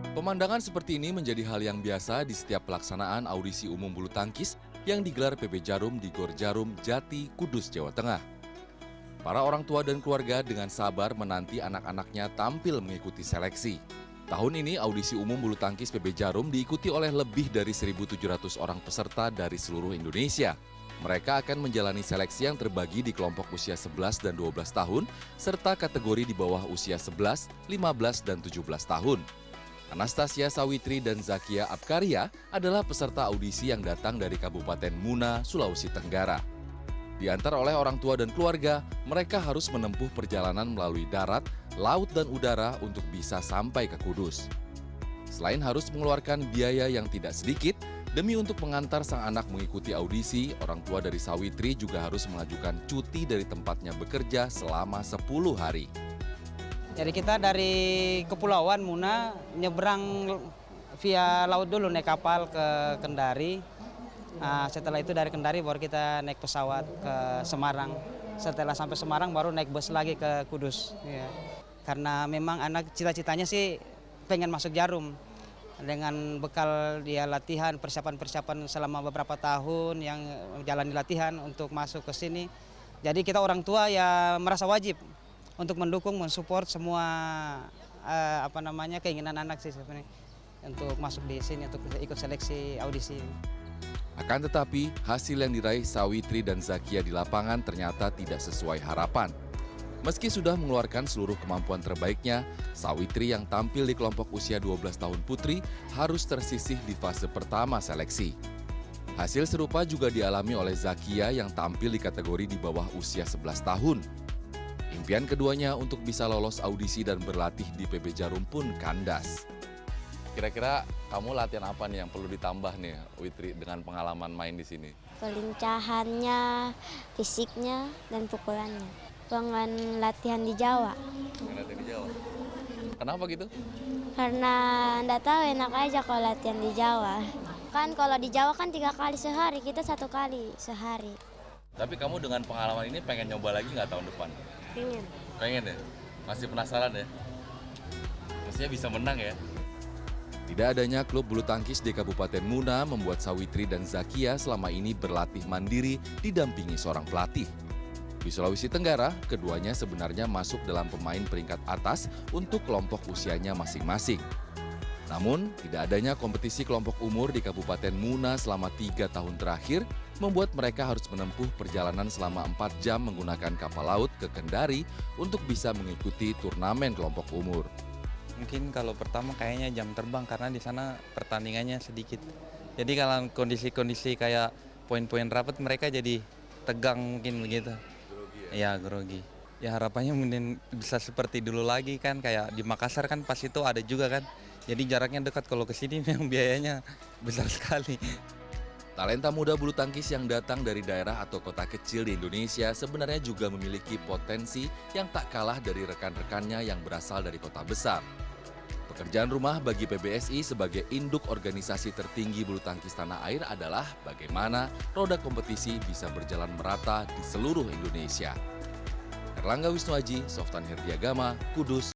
Pemandangan seperti ini menjadi hal yang biasa di setiap pelaksanaan audisi umum bulu tangkis yang digelar PB Jarum di Gor Jarum, Jati, Kudus, Jawa Tengah. Para orang tua dan keluarga dengan sabar menanti anak-anaknya tampil mengikuti seleksi. Tahun ini audisi umum bulu tangkis PB Jarum diikuti oleh lebih dari 1.700 orang peserta dari seluruh Indonesia. Mereka akan menjalani seleksi yang terbagi di kelompok usia 11 dan 12 tahun, serta kategori di bawah usia 11, 15, dan 17 tahun. Anastasia Sawitri dan Zakia Apkaria adalah peserta audisi yang datang dari Kabupaten Muna, Sulawesi Tenggara. Diantar oleh orang tua dan keluarga, mereka harus menempuh perjalanan melalui darat, laut, dan udara untuk bisa sampai ke Kudus. Selain harus mengeluarkan biaya yang tidak sedikit, demi untuk mengantar sang anak mengikuti audisi, orang tua dari Sawitri juga harus mengajukan cuti dari tempatnya bekerja selama 10 hari. Jadi kita dari Kepulauan Muna nyebrang via laut dulu naik kapal ke Kendari. Nah, setelah itu dari Kendari baru kita naik pesawat ke Semarang. Setelah sampai Semarang baru naik bus lagi ke Kudus. Ya. Karena memang anak cita-citanya sih pengen masuk Jarum. Dengan bekal dia latihan, persiapan-persiapan selama beberapa tahun yang menjalani latihan untuk masuk ke sini. Jadi kita orang tua ya merasa wajib untuk mendukung, mensupport semua keinginan anak sih sebenarnya untuk masuk di sini, untuk ikut seleksi audisi. Akan tetapi, hasil yang diraih Sawitri dan Zakia di lapangan ternyata tidak sesuai harapan. Meski sudah mengeluarkan seluruh kemampuan terbaiknya, Sawitri yang tampil di kelompok usia 12 tahun putri harus tersisih di fase pertama seleksi. Hasil serupa juga dialami oleh Zakia yang tampil di kategori di bawah usia 11 tahun. Impian keduanya untuk bisa lolos audisi dan berlatih di PB Jarum pun kandas. Kira-kira kamu latihan apa nih yang perlu ditambah nih, Witri, dengan pengalaman main di sini? Kelincahannya, fisiknya, dan pukulannya. Pengen latihan di Jawa. Latihan di Jawa. Kenapa gitu? Karena enggak tahu, enak aja kalau latihan di Jawa. Kan kalau di Jawa kan 3 kali sehari, kita 1 kali sehari. Tapi kamu dengan pengalaman ini pengen nyoba lagi nggak tahun depan? Pengen. Pengen ya? Masih penasaran ya? Pastinya bisa menang ya? Tidak adanya klub bulu tangkis di Kabupaten Muna membuat Sawitri dan Zakia selama ini berlatih mandiri didampingi seorang pelatih. Di Sulawesi Tenggara, keduanya sebenarnya masuk dalam pemain peringkat atas untuk kelompok usianya masing-masing. Namun, tidak adanya kompetisi kelompok umur di Kabupaten Muna selama 3 tahun terakhir membuat mereka harus menempuh perjalanan selama 4 jam menggunakan kapal laut ke Kendari untuk bisa mengikuti turnamen kelompok umur. Mungkin kalau pertama kayaknya jam terbang karena di sana pertandingannya sedikit. Jadi kalau kondisi-kondisi kayak poin-poin rapat mereka jadi tegang mungkin begitu. Ya grogi. Ya harapannya mungkin bisa seperti dulu lagi kan, kayak di Makassar kan pas itu ada juga kan. Jadi jaraknya dekat, kalau ke sini memang biayanya besar sekali. Talenta muda bulu tangkis yang datang dari daerah atau kota kecil di Indonesia sebenarnya juga memiliki potensi yang tak kalah dari rekan-rekannya yang berasal dari kota besar. Pekerjaan rumah bagi PBSI sebagai induk organisasi tertinggi bulu tangkis tanah air adalah bagaimana roda kompetisi bisa berjalan merata di seluruh Indonesia. Erlangga Wisnuaji, Softan Herdiagama, Kudus,